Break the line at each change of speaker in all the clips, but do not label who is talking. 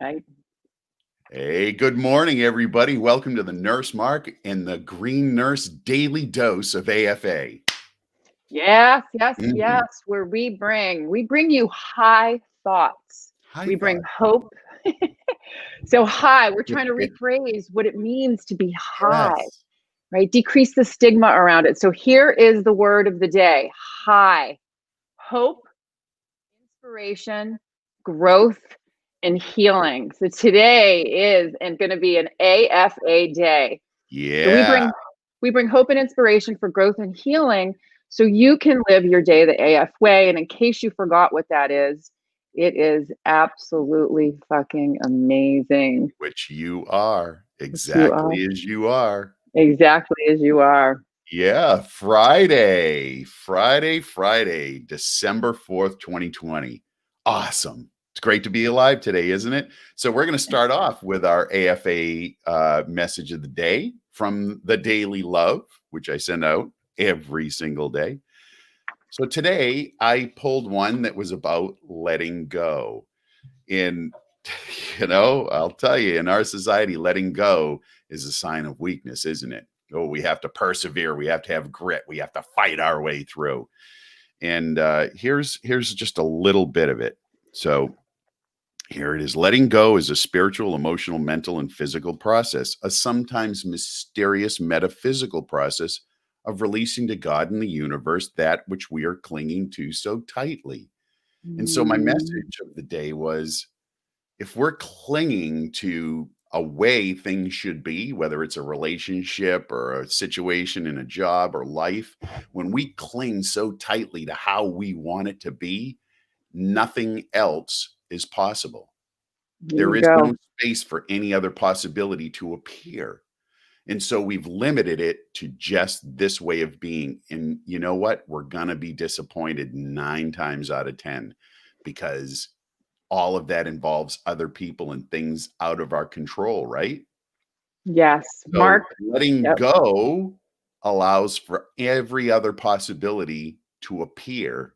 Right?
Hey, good morning, everybody. Welcome to the Nurse Mark and the Green Nurse Daily Dose of AFA.
Yes, yes,
Mhm.
yes. Where we bring you high thoughts.
High
We bring
thought.
hope. So high, we're trying to rephrase what it means to be high,
Yes.
right? Decrease the stigma around it. So here is the word of the day: high. Hope, inspiration, growth, and healing. So today is and going to be an AFA day. So
Yeah.
we bring hope and inspiration for growth and healing so you can live your day the AF way. And in case you forgot what that is, it is absolutely fucking amazing.
Which you are.
Which you are.
Exactly as you are.
Exactly as you are.
Yeah. Friday, December 4th, 2020. Awesome. It's great to be alive today, isn't it? So we're going to start off with our AFA message of the day from the Daily Love, which I send out every single day. So today I pulled one that was about letting go. In, I'll tell you, in our society, letting go is a sign of weakness, isn't it? Oh, we have to persevere. We have to have grit. We have to fight our way through. And here's just a little bit of it. So here it is. Letting go is a spiritual, emotional, mental, and physical process, a sometimes mysterious metaphysical process of releasing to God and the universe that which we are clinging to so tightly. And so my
Mm,
message of the day was, if we're clinging to a way things should be, whether it's a relationship or a situation in a job or life, when we cling so tightly to how we want it to be, nothing else is possible.
there
There
you
is no
go.
space for any other possibility to appear. And so we've limited it to just this way of being. And you know what? We're going to be disappointed 9 times out of 10 because all of that involves other people and things out of our control, right?
Yes.
So
Mark.
letting
Yep.
go allows for every other possibility to appear.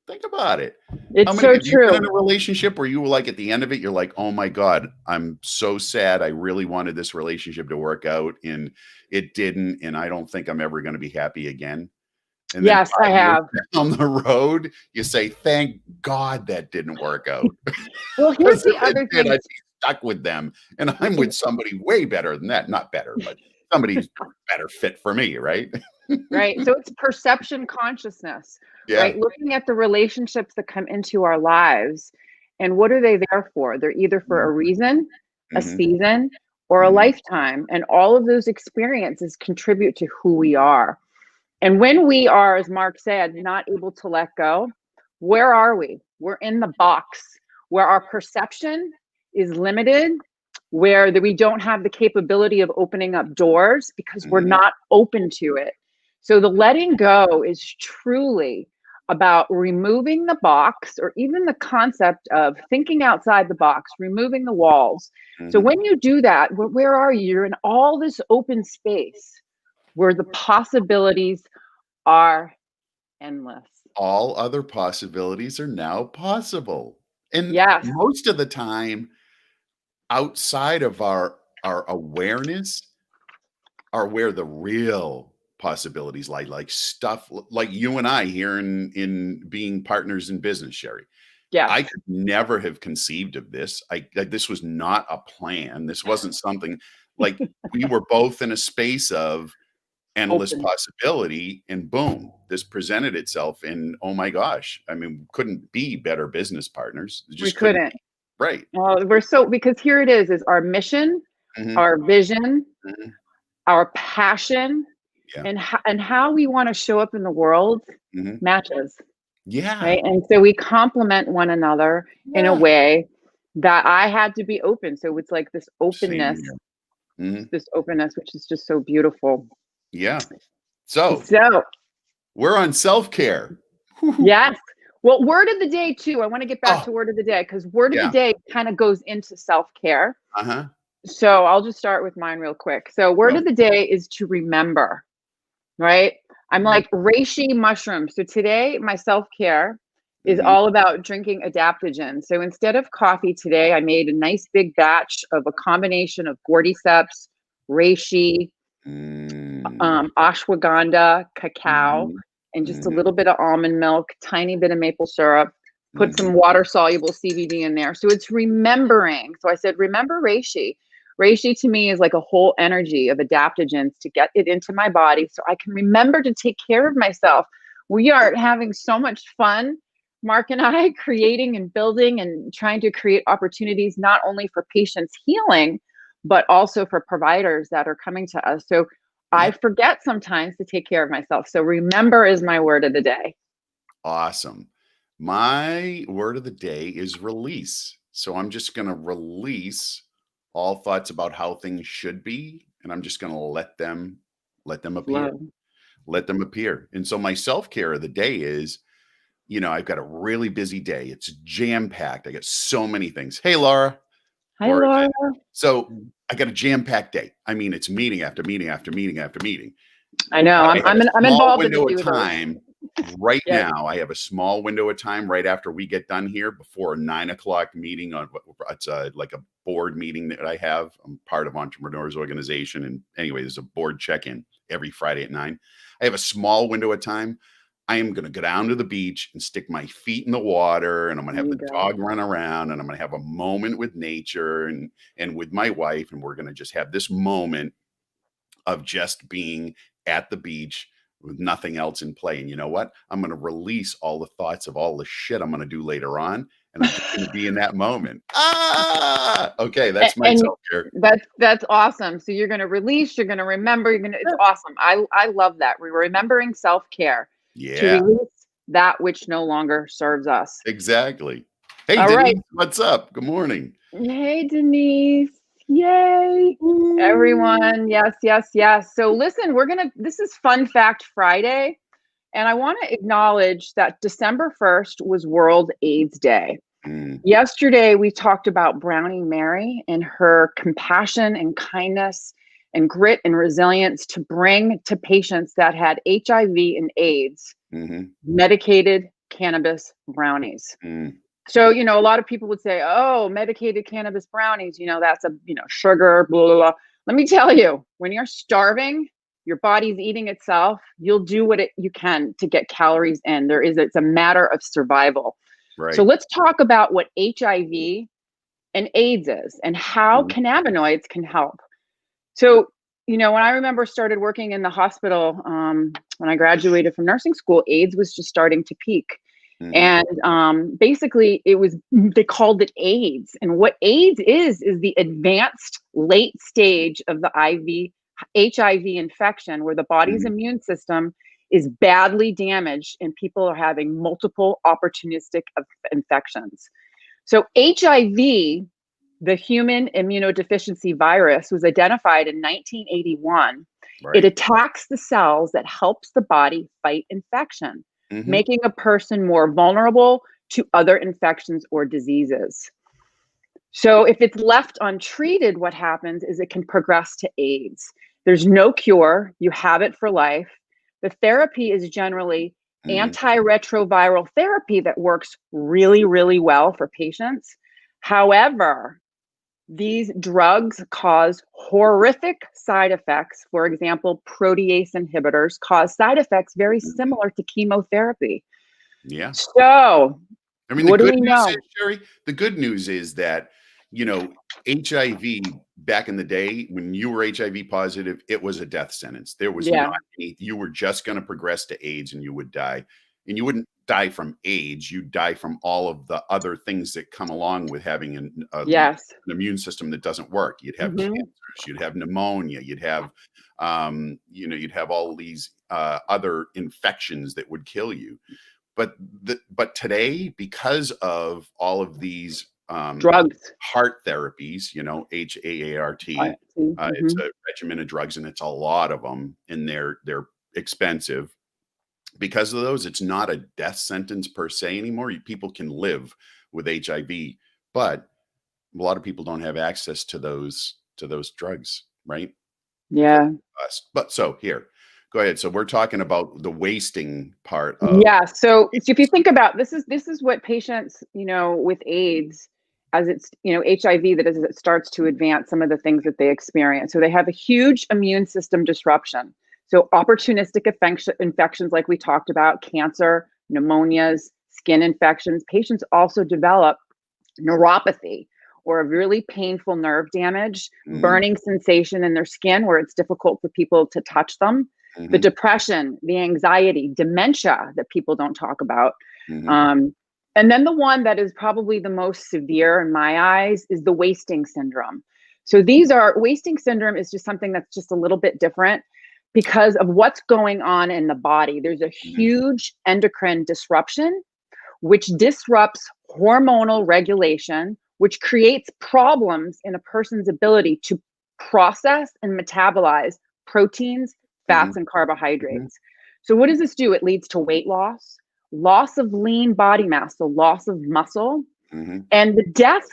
Think about it. How
It's
many
so
have you been in
true.
a relationship where you were like at the end of it, you're like, oh my God, I'm so sad. I really wanted this relationship to work out and it didn't. And I don't think I'm ever going to be happy again. And then
Yes, I
5 years
have.
down the road, you say, thank God that didn't work out.
Well, here's
Because
the
if it
other
did,
thing.
I'd be stuck with them. And I'm with somebody way better than that. Not better, but somebody's better fit for me, right?
Right. So it's perception consciousness,
Yeah.
right? Looking at the relationships that come into our lives and what are they there for? They're either for a reason, a
Mm-hmm.
season, or a
Mm-hmm.
lifetime. And all of those experiences contribute to who we are. And when we are, as Mark said, not able to let go, where are we? We're in the box where our perception is limited, where we don't have the capability of opening up doors because we're
Mm-hmm.
not open to it. So the letting go is truly about removing the box or even the concept of thinking outside the box, removing the walls. So
Mm-hmm.
when you do that, where are you? You're in all this open space where the possibilities are endless.
All other possibilities are now possible. And
Yes.
most of the time, outside of our awareness are where the real possibilities lie, like stuff like you and I here in being partners in business, Sherry.
Yes.
I could never have conceived of this. This was not a plan. This wasn't something like we were both in a space of endless
Open.
possibility and boom, this presented itself and oh my gosh. I mean, couldn't be better business partners. It
We
just couldn't
couldn't.
be. Right.
Well, we're so because here it is our mission,
Mhm,
our vision,
mhm.
our passion,
Yeah.
and how we want to show up in the world
Mhm.
matches,
Yeah.
right? And so we complement one another in a
Yeah.
way that I had to be open. So it's like
Same here. Mhm.
this openness, which is just so beautiful.
Yeah. So
So
we're on self-care. Whew.
yes. Well, word of the day too. I want to get back
Oh,
to word of the day because word of the
yeah.
day kind of goes into self-care.
Uh-huh.
So I'll just start with mine real quick. So word
Go.
of the day is to remember, right? I'm
Mhm.
like reishi mushroom. So today my self-care is all about drinking adaptogens. So instead of coffee today, I made a nice big batch of a combination of cordyceps, reishi, ashwagandha, cacao, and just a little bit of almond milk, tiny bit of maple syrup, put some water soluble CBD in there. So it's remembering. So I said, remember reishi. Reishi to me is like a whole energy of adaptogens to get it into my body so I can remember to take care of myself. We are having so much fun, Mark and I, creating and building and trying to create opportunities not only for patients healing, but also for providers that are coming to us. So I forget sometimes to take care of myself. So remember is my word of the day.
Awesome. My word of the day is release. So I'm just going to release all thoughts about how things should be, and I'm just going to let them appear.
Love.
Let them appear. And so my self-care of the day is, I've got a really busy day. It's jam-packed. I got so many things. Hey, Laura.
Hi, Laura.
So I got a jam-packed day. I mean, it's meeting after meeting after meeting after meeting.
I know. I'm involved in
window
the
of time right
Yeah.
now. I have a small window of time right after we get done here before a 9 o'clock meeting on it's like a board meeting that I have. I'm part of Entrepreneurs Organization, and anyway, there's a board check-in every Friday at 9. I have a small window of time. I am going to go down to the beach and stick my feet in the water, and I'm going to have the dog run around, and I'm going to have a moment with nature and with my wife, and we're going to just have this moment of just being at the beach with nothing else in play. And you know what? I'm going to release all the thoughts of all the shit I'm going to do later on, and I'm just going to be in that moment. Okay, that's my self-care.
That's awesome. So you're going to release, you're going to remember, it's awesome. I love that. We're remembering self-care to release that which no longer serves us.
Exactly. Hey,
all
Denise,
right.
What's up? Good morning.
Hey, Denise. Yay. Everyone. Yes. So listen, this is Fun Fact Friday. And I want to acknowledge that December 1st was World AIDS Day. Yesterday, we talked about Brownie Mary and her compassion and kindness and grit and resilience to bring to patients that had HIV and AIDS medicated cannabis brownies. So, a lot of people would say, oh, medicated cannabis brownies, that's sugar, blah, blah, blah. Let me tell you, when you're starving, your body's eating itself, you'll do what you can to get calories in. It's a matter of survival.
Right.
So let's talk about what HIV and AIDS is and how cannabinoids can help. So, when I remember started working in the hospital, when I graduated from nursing school, AIDS was just starting to peak. And basically they called it AIDS. And what AIDS is the advanced late stage of the HIV infection, where the body's immune system is badly damaged and people are having multiple opportunistic infections. So HIV, the human immunodeficiency virus, was identified in 1981. Right. It attacks the cells that helps the body fight infection, making a person more vulnerable to other infections or diseases. So if it's left untreated, what happens is it can progress to AIDS. There's no cure. You have it for life. The therapy is generally antiretroviral therapy that works really, really well for patients. However, these drugs cause horrific side effects. For example, protease inhibitors cause side effects very similar to chemotherapy.
Yeah.
So,
I mean, the good news is, Sherry, the good news is that, HIV back in the day, when you were HIV positive, it was a death sentence. There was not any, you were just going to progress to AIDS and you would die. And you wouldn't die from AIDS, you'd die from all of the other things that come along with having an immune system that doesn't work. You'd have cancers, you'd have pneumonia, you'd have, you'd have all these other infections that would kill you. But today, because of all of these
drugs,
heart therapies, HAART, it's a regimen of drugs, and it's a lot of them, and they're expensive. Because of those, it's not a death sentence per se anymore. People can live with HIV, but a lot of people don't have access to those drugs, right?
Yeah.
But so here, Go ahead. So we're talking about the wasting part of.
Yeah. So if you think about this is what patients, with AIDS, as it's, HIV, that as it starts to advance, some of the things that they experience. So they have a huge immune system disruption. So opportunistic infections, like we talked about, cancer, pneumonias, skin infections. Patients also develop neuropathy, or a really painful nerve damage, burning sensation in their skin where it's difficult for people to touch them. The depression, the anxiety, dementia that people don't talk about. And then the one that is probably the most severe in my eyes is the wasting syndrome. So wasting syndrome is just something that's just a little bit different because of what's going on in the body. There's a huge endocrine disruption, which disrupts hormonal regulation, which creates problems in a person's ability to process and metabolize proteins, fats, and carbohydrates. So what does this do? It leads to weight loss, loss of lean body mass, so loss of muscle, and the death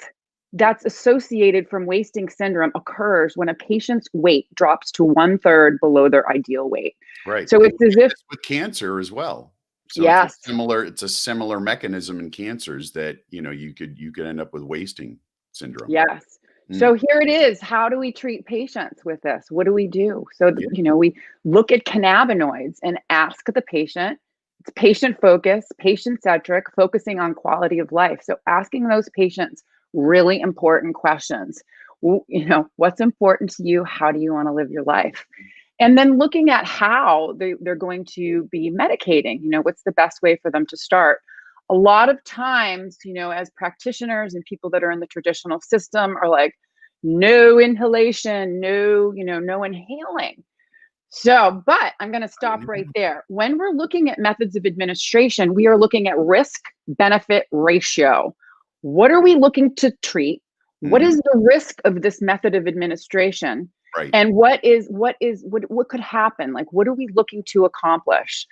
that's associated from wasting syndrome occurs when a patient's weight drops to 1/3 below their ideal weight.
Right.
So it's as if
with cancer as well. So
yes,
it's a similar mechanism in cancers that, you could end up with wasting syndrome.
yes. So here it is. How do we treat patients with this? What do we do? So, we look at cannabinoids and ask the patient. It's patient focused, patient centric, focusing on quality of life. So asking those patients really important questions. What's important to you? How do you want to live your life? And then looking at how they're going to be medicating, what's the best way for them to start? A lot of times, as practitioners and people that are in the traditional system are like, no inhalation, no inhaling. So, but I'm going to stop right there. When we're looking at methods of administration, we are looking at risk benefit ratio. What are we looking to treat? What is the risk of this method of administration?
Right.
And what could happen? Like, what are we looking to accomplish?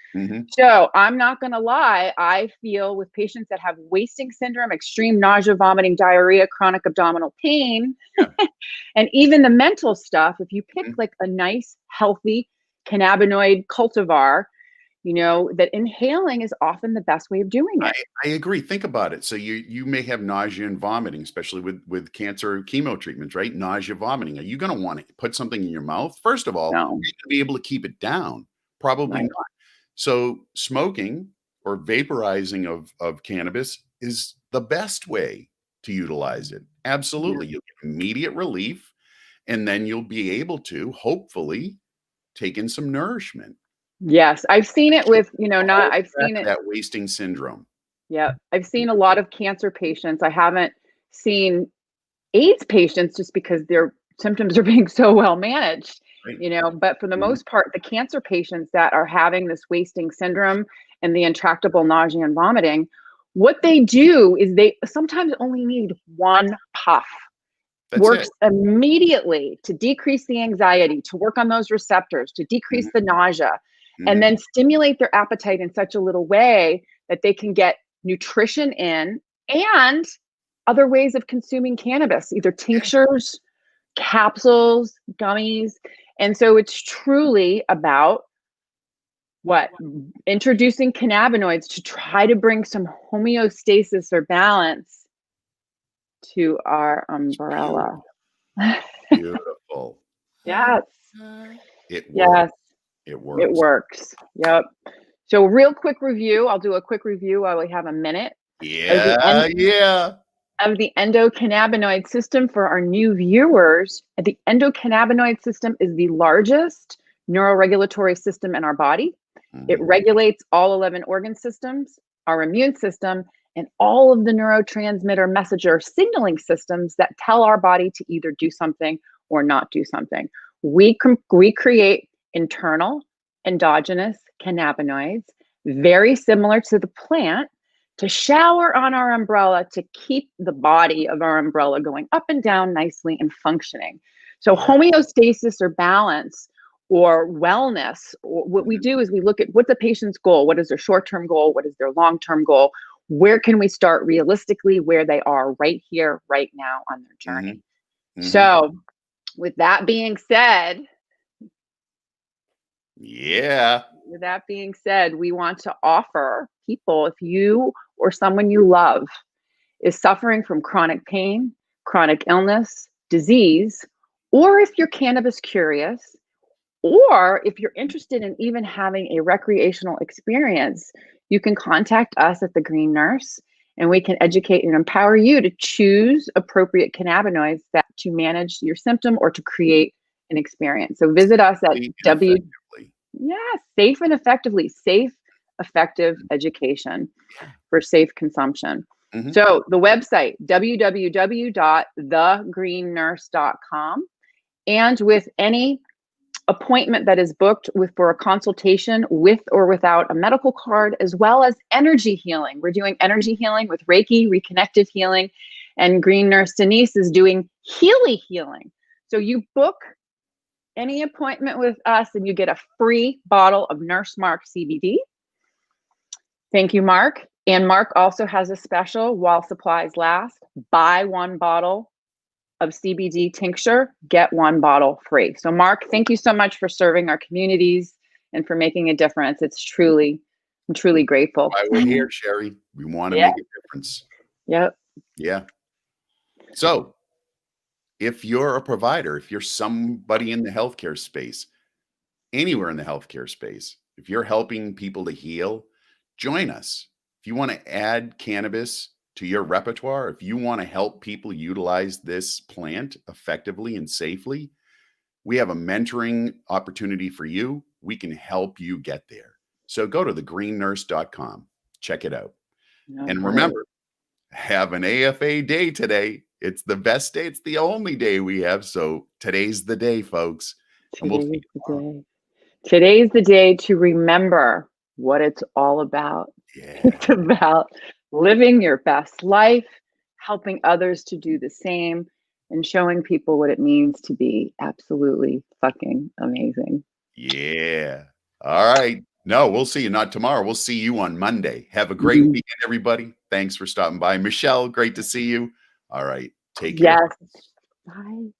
So I'm not going to lie. I feel with patients that have wasting syndrome, extreme nausea, vomiting, diarrhea, chronic abdominal pain, and even the mental stuff, if you pick like a nice, healthy cannabinoid cultivar, that inhaling is often the best way of doing it.
I agree. Think about it. So you may have nausea and vomiting, especially with cancer chemo treatments, right? Nausea, vomiting. Are you going to want to put something in your mouth? First of all,
No.
you're going to be able to keep it down. Probably not. So smoking or vaporizing of cannabis is the best way to utilize it. Absolutely. You'll get immediate relief, and then you'll be able to hopefully take in some nourishment.
Yes, I've seen it with, I've seen it.
That wasting syndrome.
Yeah, I've seen a lot of cancer patients. I haven't seen AIDS patients just because their symptoms are being so well managed, but for the most part, the cancer patients that are having this wasting syndrome and the intractable nausea and vomiting, what they do is they sometimes only need one puff. Works immediately to decrease the anxiety, to work on those receptors, to decrease the nausea, and then stimulate their appetite in such a little way that they can get nutrition in and other ways of consuming cannabis, either tinctures, capsules, gummies. And so it's truly about introducing cannabinoids to try to bring some homeostasis or balance to our umbrella.
Beautiful.
Yes.
It works.
Yes.
It works.
It works. Yep. So real quick review. I'll do a quick review while we have a minute. Of the endocannabinoid system for our new viewers. The endocannabinoid system is the largest neuroregulatory system in our body. It regulates all 11 organ systems, our immune system, and all of the neurotransmitter messenger signaling systems that tell our body to either do something or not do something. We create internal endogenous cannabinoids, very similar to the plant, to shower on our umbrella to keep the body of our umbrella going up and down nicely and functioning. So homeostasis or balance or wellness, what we do is we look at what's the patient's goal, what is their short-term goal, what is their long-term goal, where can we start realistically where they are right here, right now on their journey. So with that being said,
Yeah.
With that being said, we want to offer people, if you or someone you love is suffering from chronic pain, chronic illness, disease, or if you're cannabis curious, or if you're interested in even having a recreational experience, you can contact us at the Green Nurse and we can educate and empower you to choose appropriate cannabinoids that to manage your symptom or to create an experience. So visit us at safe and effectively, safe, effective education for safe consumption.
Mm-hmm.
So the website, www.thegreennurse.com. And with any appointment that is booked for a consultation with or without a medical card, as well as energy healing. We're doing energy healing with Reiki, reconnective healing, and Green Nurse Denise is doing Healy healing. So you book any appointment with us and you get a free bottle of Nurse Mark CBD. Thank you, Mark. And Mark also has a special while supplies last. Buy one bottle of CBD tincture, get one bottle free. So Mark, thank you so much for serving our communities and for making a difference. I'm truly grateful.
Why we're here, Sherry. We want to make a difference.
Yep.
Yeah. So if you're a provider, if you're somebody in the healthcare space, anywhere in the healthcare space, if you're helping people to heal, join us. If you want to add cannabis to your repertoire, if you want to help people utilize this plant effectively and safely, we have a mentoring opportunity for you. We can help you get there. So go to thegreennurse.com. Check it out. And remember, have an AFA day today. It's the best day. It's the only day we have. So today's the day, folks. And we'll see you tomorrow.
Today's the day to remember what it's all about.
Yeah.
It's about living your best life, helping others to do the same, and showing people what it means to be absolutely fucking amazing.
Yeah. All right. No, we'll see you not tomorrow. We'll see you on Monday. Have a great weekend, everybody. Thanks for stopping by. Michelle, great to see you. All right. Take care.
Yes. Bye.